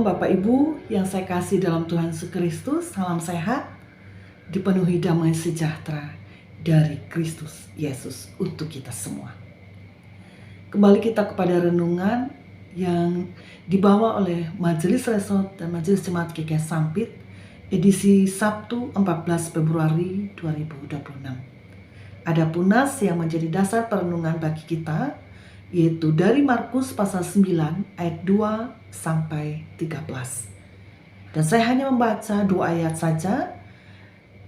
Shalom Bapak Ibu yang saya kasih dalam Tuhan Yesus Kristus, salam sehat, dipenuhi damai sejahtera dari Kristus Yesus untuk kita semua. Kembali kita kepada renungan yang dibawa oleh Majelis Resort dan Majelis Jemaat GKI Sampit, edisi Sabtu 14 Februari 2026. Ada punas yang menjadi dasar perenungan bagi kita, yaitu dari Markus pasal 9 ayat 2 sampai 13. Dan saya hanya membaca 2 ayat saja.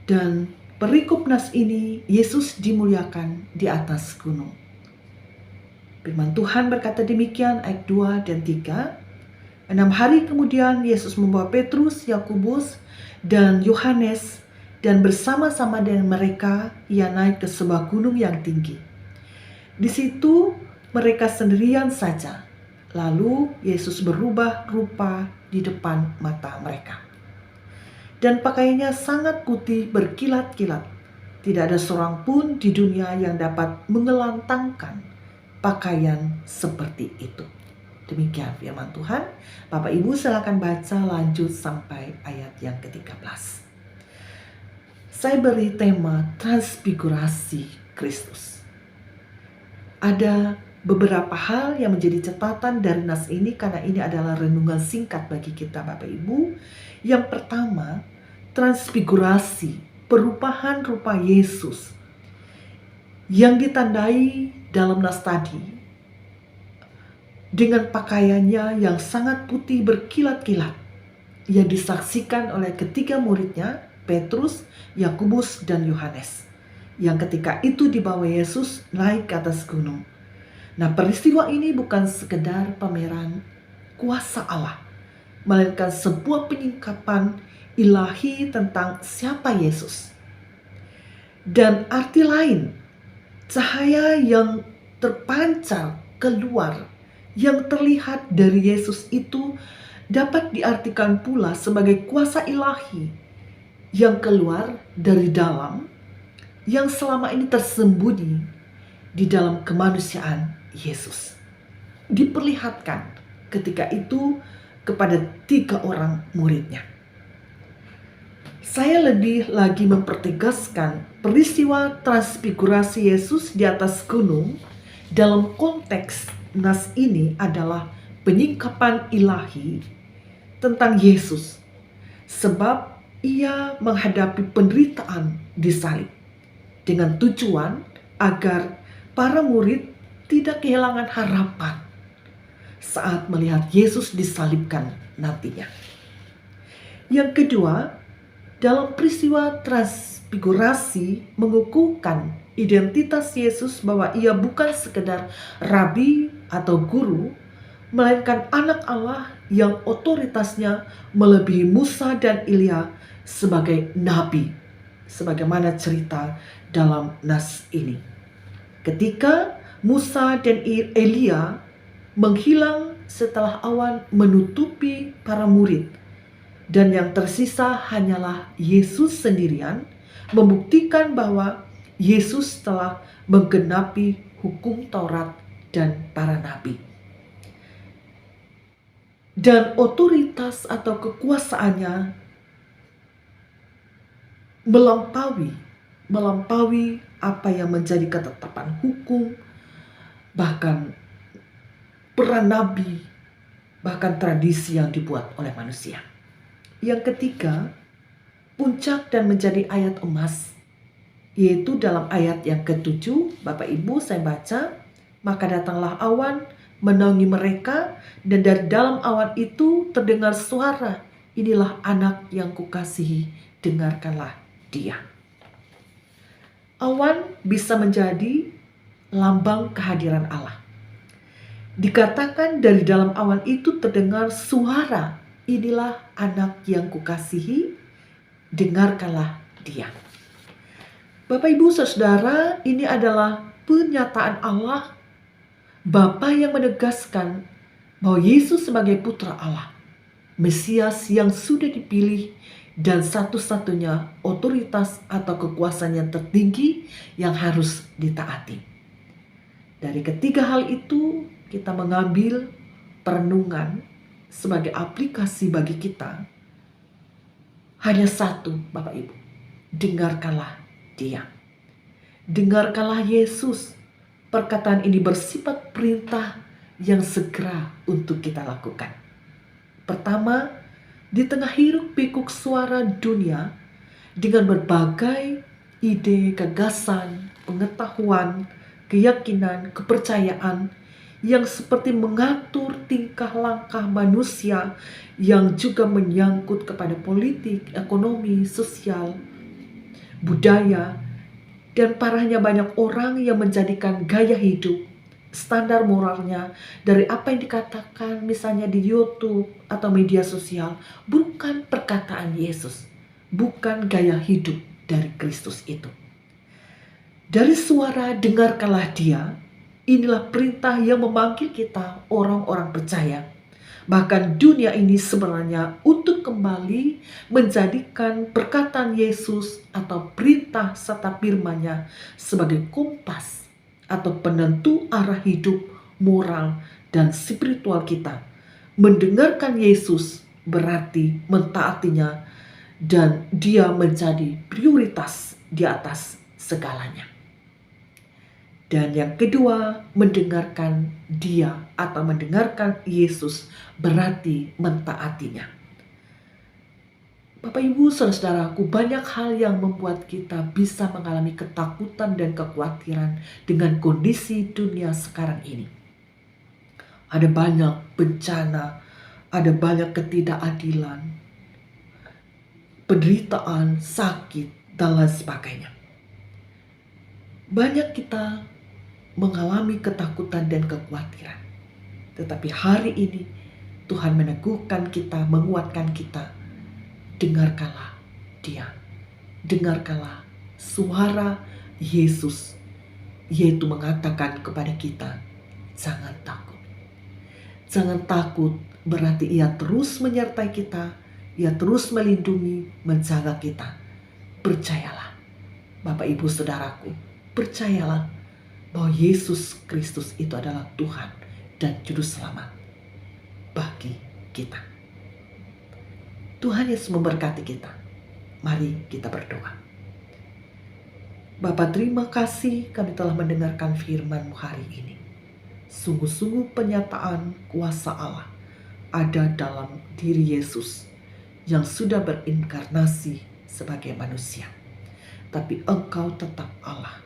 Dan perikop nas ini, Yesus dimuliakan di atas gunung. Firman Tuhan berkata demikian, ayat 2 dan 3. 6 hari kemudian Yesus membawa Petrus, Yakobus, dan Yohanes, dan bersama-sama dengan mereka ia naik ke sebuah gunung yang tinggi. Di situ mereka sendirian saja. Lalu Yesus berubah rupa di depan mata mereka. Dan pakaiannya sangat putih berkilat-kilat. Tidak ada seorang pun di dunia yang dapat mengelantangkan pakaian seperti itu. Demikian firman Tuhan. Bapak Ibu silakan baca lanjut sampai ayat yang ke-13. Saya beri tema transfigurasi Kristus. Ada beberapa hal yang menjadi catatan dari nas ini karena ini adalah renungan singkat bagi kita Bapak Ibu. Yang pertama, transfigurasi, perubahan rupa Yesus yang ditandai dalam nas tadi dengan pakaiannya yang sangat putih berkilat-kilat yang disaksikan oleh ketiga muridnya, Petrus, Yakobus, dan Yohanes, yang ketika itu dibawa Yesus naik ke atas gunung. Nah, peristiwa ini bukan sekedar pameran kuasa Allah, melainkan sebuah penyingkapan ilahi tentang siapa Yesus. Dan arti lain, cahaya yang terpancar keluar, yang terlihat dari Yesus itu dapat diartikan pula sebagai kuasa ilahi yang keluar dari dalam, yang selama ini tersembunyi di dalam kemanusiaan Yesus. Diperlihatkan ketika itu kepada 3 orang muridnya. Saya lebih lagi mempertegaskan peristiwa transfigurasi Yesus di atas gunung dalam konteks nas ini adalah penyingkapan ilahi tentang Yesus. Sebab ia menghadapi penderitaan di salib dengan tujuan agar para murid tidak kehilangan harapan saat melihat Yesus disalibkan nantinya. Yang kedua, dalam peristiwa transfigurasi mengukuhkan identitas Yesus bahwa ia bukan sekedar rabi atau guru, melainkan anak Allah yang otoritasnya melebihi Musa dan Ilya sebagai nabi, sebagaimana cerita dalam nas ini. Ketika Musa dan Elia menghilang setelah awan menutupi para murid, dan yang tersisa hanyalah Yesus sendirian, membuktikan bahwa Yesus telah menggenapi hukum Taurat dan para nabi. Dan otoritas atau kekuasaannya melampaui apa yang menjadi ketetapan hukum, bahkan peran nabi, bahkan tradisi yang dibuat oleh manusia. Yang ketiga, puncak dan menjadi ayat emas, yaitu dalam ayat yang ke-7, Bapak Ibu saya baca, maka datanglah awan menaungi mereka, dan dari dalam awan itu terdengar suara, inilah anak yang kukasihi, dengarkanlah dia. Awan bisa menjadi lambang kehadiran Allah. Dikatakan dari dalam awan itu terdengar suara, inilah anak yang kukasihi, dengarkanlah dia. Bapak Ibu Saudara, ini adalah pernyataan Allah, Bapa yang menegaskan bahwa Yesus sebagai putra Allah, Mesias yang sudah dipilih, dan satu-satunya otoritas atau kekuasaan yang tertinggi yang harus ditaati. Dari ketiga hal itu kita mengambil perenungan sebagai aplikasi bagi kita hanya satu, Bapak Ibu. Dengarkanlah Dia. Dengarkanlah Yesus. Perkataan ini bersifat perintah yang segera untuk kita lakukan. Pertama, di tengah hiruk pikuk suara dunia dengan berbagai ide, gagasan, pengetahuan, keyakinan, kepercayaan yang seperti mengatur tingkah langkah manusia yang juga menyangkut kepada politik, ekonomi, sosial, budaya, dan parahnya banyak orang yang menjadikan gaya hidup, standar moralnya dari apa yang dikatakan misalnya di YouTube atau media sosial, bukan perkataan Yesus, bukan gaya hidup dari Kristus itu. Dari suara dengarkanlah Dia, inilah perintah yang memanggil kita orang-orang percaya. Bahkan dunia ini sebenarnya untuk kembali menjadikan perkataan Yesus atau perintah serta firman-Nya sebagai kompas atau penentu arah hidup, moral, dan spiritual kita. Mendengarkan Yesus berarti mentaatinya dan Dia menjadi prioritas di atas segalanya. Dan yang kedua, mendengarkan Dia atau mendengarkan Yesus berarti mentaatinya. Bapak Ibu saudara-saudaraku, banyak hal yang membuat kita bisa mengalami ketakutan dan kekhawatiran dengan kondisi dunia sekarang ini. Ada banyak bencana, ada banyak ketidakadilan, penderitaan, sakit, dan lain sebagainya. Banyak kita mengalami ketakutan dan kekhawatiran. Tetapi hari ini Tuhan meneguhkan kita, menguatkan kita. Dengarkanlah Dia. Dengarkanlah suara Yesus, yaitu mengatakan kepada kita, jangan takut. Jangan takut berarti Ia terus menyertai kita, Ia terus melindungi, menjaga kita. Percayalah, Bapak Ibu Saudaraku, percayalah bahwa Yesus Kristus itu adalah Tuhan dan Juru Selamat bagi kita. Tuhan Yesus memberkati kita. Mari kita berdoa. Bapa, terima kasih kami telah mendengarkan firman-Mu hari ini. Sungguh-sungguh penyataan kuasa Allah ada dalam diri Yesus yang sudah berinkarnasi sebagai manusia. Tapi Engkau tetap Allah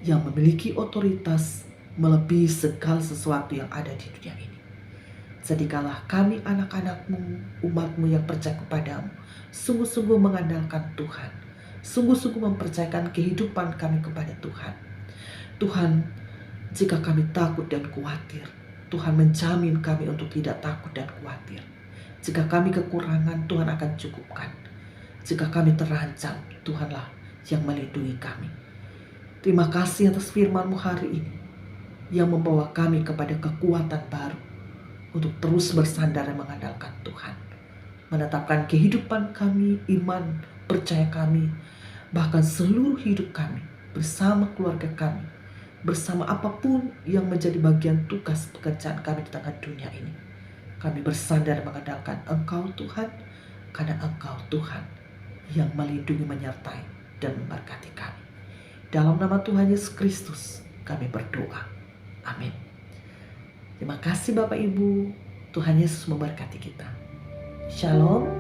yang memiliki otoritas melebihi segala sesuatu yang ada di dunia ini. Jadikanlah kami anak-anak-Mu, umat-Mu yang percaya kepadamu, sungguh-sungguh mengandalkan Tuhan, sungguh-sungguh mempercayakan kehidupan kami kepada Tuhan. Tuhan, jika kami takut dan khawatir, Tuhan menjamin kami untuk tidak takut dan khawatir. Jika kami kekurangan, Tuhan akan cukupkan. Jika kami terancam, Tuhanlah yang melindungi kami. Terima kasih atas firman-Mu hari ini yang membawa kami kepada kekuatan baru untuk terus bersandar dan mengandalkan Tuhan. Menetapkan kehidupan kami, iman, percaya kami, bahkan seluruh hidup kami bersama keluarga kami, bersama apapun yang menjadi bagian tugas pekerjaan kami di tengah dunia ini. Kami bersandar mengandalkan Engkau Tuhan, karena Engkau Tuhan yang melindungi, menyertai, dan memberkati kami. Dalam nama Tuhan Yesus Kristus kami berdoa. Amin. Terima kasih Bapak Ibu. Tuhan Yesus memberkati kita. Shalom.